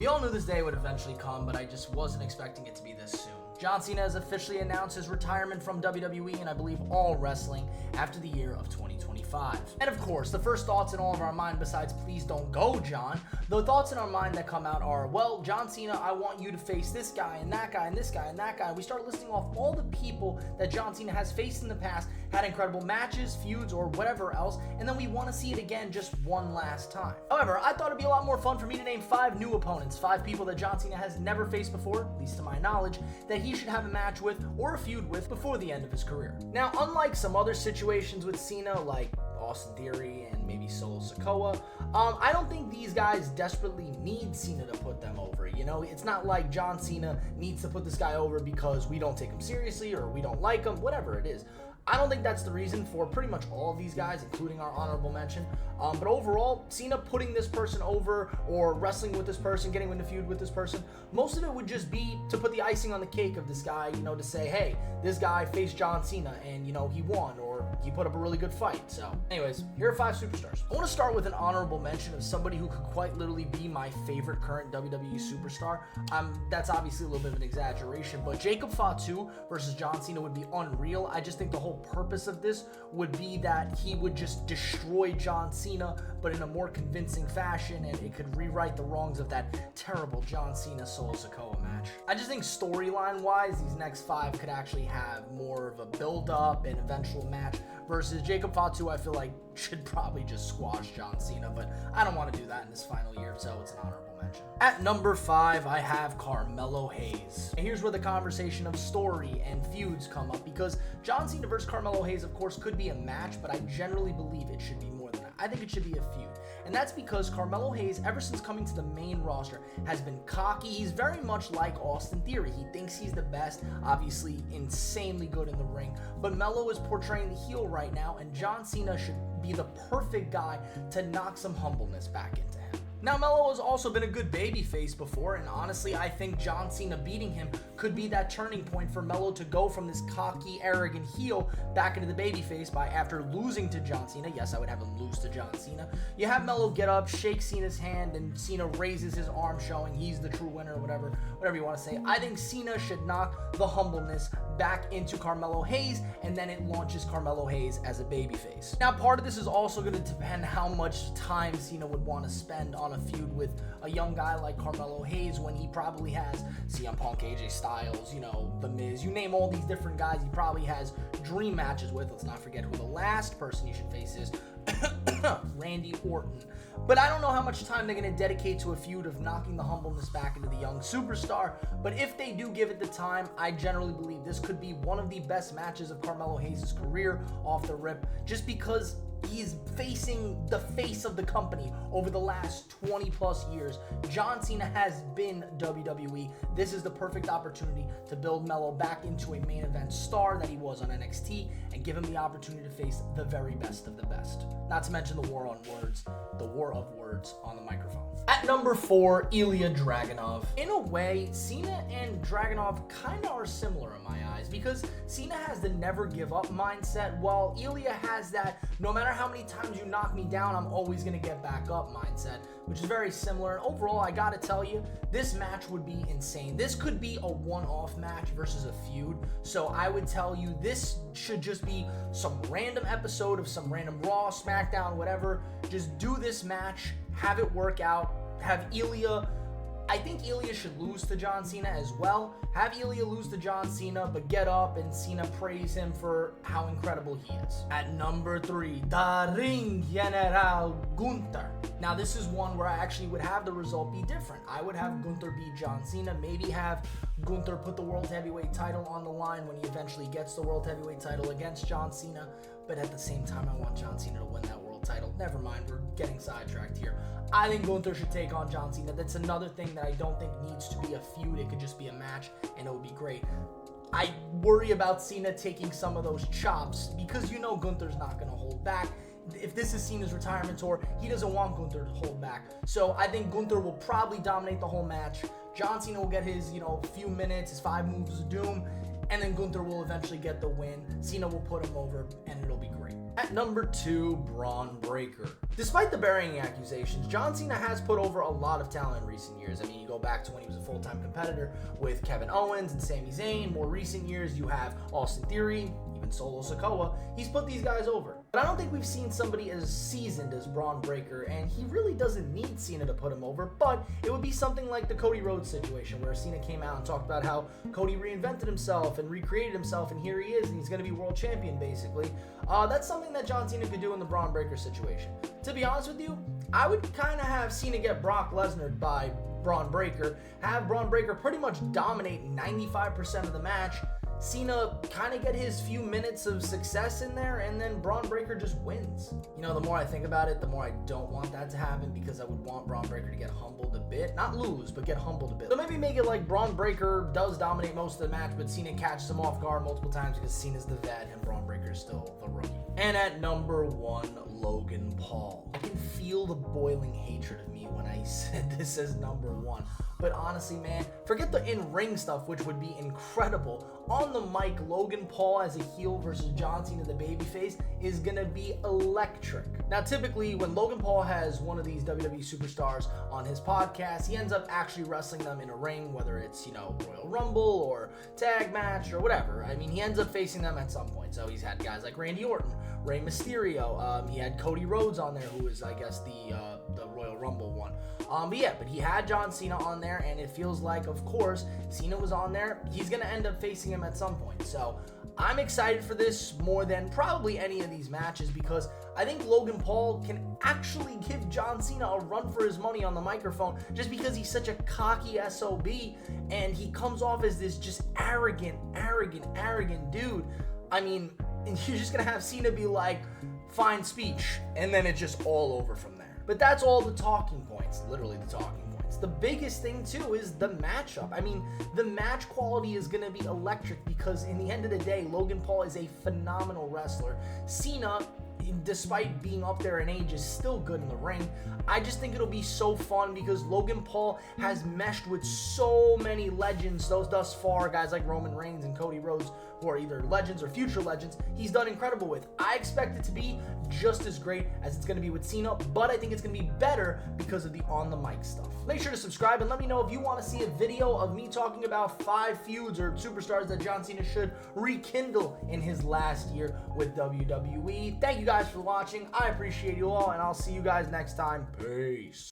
We all knew this day would eventually come, but I just wasn't expecting it to be this soon. John Cena has officially announced his retirement from WWE and I believe all wrestling after the year of 2025. And of course, the first thoughts in all of our mind besides please don't go, John, the thoughts in our mind that come out are, well, John Cena, I want you to face this guy and that guy and this guy and that guy. We start listing off all the people that John Cena has faced in the past, had incredible matches, feuds, or whatever else, and then we want to see it again just one last time. However, I thought it'd be a lot more fun for me to name 5 new opponents, 5 people that John Cena has never faced before, at least to my knowledge, that he should have a match with or a feud with before the end of his career. Now, unlike some other situations with Cena, like Austin Theory and maybe Solo Sikoa, I don't think these guys desperately need Cena to put them over. You know, it's not like John Cena needs to put this guy over because we don't take him seriously or we don't like him, whatever it is. I don't think that's the reason for pretty much all of these guys, including our honorable mention. But overall, Cena putting this person over or wrestling with this person, getting in a feud with this person, most of it would just be to put the icing on the cake of this guy, you know, to say, hey, this guy faced John Cena and, you know, he won or he put up a really good fight. So anyways, here are 5 superstars. I want to start with an honorable mention of somebody who could quite literally be my favorite current WWE superstar. That's obviously a little bit of an exaggeration, but Jacob Fatu versus John Cena would be unreal. I just think the whole purpose of this would be that he would just destroy John Cena, but in a more convincing fashion, and it could rewrite the wrongs of that terrible John Cena Solo Sikoa match. I just think storyline wise, these next 5 could actually have more of a build up and eventual match versus Jacob Fatu. I feel like should probably just squash John Cena, but I don't want to do that in this final year, so it's an honorable mention. At number 5, I have Carmelo Hayes. And here's where the conversation of story and feuds come up, because John Cena versus Carmelo Hayes, of course, could be a match, but I generally believe it should be more than that. I think it should be a feud. And that's because Carmelo Hayes, ever since coming to the main roster, has been cocky. He's very much like Austin Theory. He thinks he's the best, obviously insanely good in the ring. But Melo is portraying the heel right now, and John Cena should be the perfect guy to knock some humbleness back into him. Now, Melo has also been a good babyface before, and honestly, I think John Cena beating him could be that turning point for Melo to go from this cocky, arrogant heel back into the babyface by after losing to John Cena. Yes, I would have him lose to John Cena. You have Melo get up, shake Cena's hand, and Cena raises his arm showing he's the true winner, or whatever you want to say. I think Cena should knock the humbleness back into Carmelo Hayes, and then it launches Carmelo Hayes as a babyface. Now, part of this is also going to depend how much time Cena would want to spend on a feud with a young guy like Carmelo Hayes when he probably has CM Punk, AJ Styles, you know, The Miz, you name all these different guys he probably has dream matches with. Let's not forget who the last person you should face is. Randy Orton. But I don't know how much time they're going to dedicate to a feud of knocking the humbleness back into the young superstar. But if they do give it the time, I generally believe this could be one of the best matches of Carmelo Hayes' career off the rip, just because he's facing the face of the company over the last 20 plus years. John Cena has been WWE. This is the perfect opportunity to build Melo back into a main event star that he was on NXT and give him the opportunity to face the very best of the best. Not to mention the war of words on the microphone. At number 4, Ilia Dragunov. In a way, Cena and Dragunov kind of are similar in my eyes, because Cena has the never give up mindset, while Ilia has that no matter how many times you knock me down, I'm always going to get back up mindset, which is very similar. And overall, I got to tell you, this match would be insane. This could be a one-off match versus a feud. So I would tell you, this should just be some random episode of some random Raw, SmackDown, whatever. Just do this match, have it work out, have Ilia... I think Ilia should lose to John Cena as well. Have Ilia lose to John Cena, but get up and Cena praise him for how incredible he is. At number 3, the Ring General Gunther. Now, this is one where I actually would have the result be different. I would have Gunther beat John Cena, maybe have Gunther put the World Heavyweight title on the line when he eventually gets the World Heavyweight title against John Cena, but at the same time, I want John Cena to win that world title. Never mind, we're getting sidetracked here. I think Gunther should take on John Cena. That's another thing that I don't think needs to be a feud. It could just be a match, and it would be great. I worry about Cena taking some of those chops, because you know Gunther's not going to hold back. If this is Cena's retirement tour, he doesn't want Gunther to hold back. So I think Gunther will probably dominate the whole match. John Cena will get his, few minutes, his 5 moves of doom, and then Gunther will eventually get the win. Cena will put him over, and it'll be great. At number 2, Bron Breakker. Despite the burying accusations, John Cena has put over a lot of talent in recent years. I mean, you go back to when he was a full-time competitor with Kevin Owens and Sami Zayn. More recent years, you have Austin Theory, even Solo Sikoa. He's put these guys over. But I don't think we've seen somebody as seasoned as Bron Breakker, and he really doesn't need Cena to put him over, but it would be something like the Cody Rhodes situation where Cena came out and talked about how Cody reinvented himself and recreated himself, and here he is, and he's going to be world champion, basically. That's something that John Cena could do in the Bron Breakker situation. To be honest with you, I would kind of have Cena get Brock Lesnar by Bron Breakker, have Bron Breakker pretty much dominate 95% of the match, Cena kind of get his few minutes of success in there, and then Bron Breakker just wins. You know, the more I think about it, the more I don't want that to happen, because I would want Bron Breakker to get humbled a bit. Not lose, but get humbled a bit. So maybe make it like Bron Breakker does dominate most of the match, but Cena catches him off guard multiple times because Cena's the vet and Bron Breakker's still the rookie. And at number 1, Logan Paul. I can feel the boiling hatred of me when I said this as number 1. But honestly, man, forget the in-ring stuff, which would be incredible. On the mic, Logan Paul as a heel versus John Cena the babyface is gonna be electric. Now, typically, when Logan Paul has one of these WWE superstars on his podcast, he ends up actually wrestling them in a ring, whether it's, you know, Royal Rumble or tag match or whatever. I mean, he ends up facing them at some point. So he's had guys like Randy Orton, Rey Mysterio. He had Cody Rhodes on there, who is, I guess, the Royal Rumble one. But he had John Cena on there, and it feels like, of course, Cena was on there. He's going to end up facing him at some point. So I'm excited for this more than probably any of these matches, because I think Logan Paul can actually give John Cena a run for his money on the microphone, just because he's such a cocky SOB, and he comes off as this just arrogant dude. I mean, you're just going to have Cena be like, fine speech, and then it's just all over from there. But that's all the talking points, literally the talking points. The biggest thing, too, is the matchup. I mean, the match quality is going to be electric, because in the end of the day, Logan Paul is a phenomenal wrestler. Cena, despite being up there in age, is still good in the ring. I just think it'll be so fun, because Logan Paul has meshed with so many legends thus far, guys like Roman Reigns and Cody Rhodes, who are either legends or future legends. He's done incredible with. I expect it to be just as great as it's going to be with Cena, but I think it's going to be better because of the on the mic stuff. Make sure to subscribe and let me know if you want to see a video of me talking about 5 feuds or superstars that John Cena should rekindle in his last year with WWE. Thank you guys for watching. I appreciate you all, and I'll see you guys next time. Peace.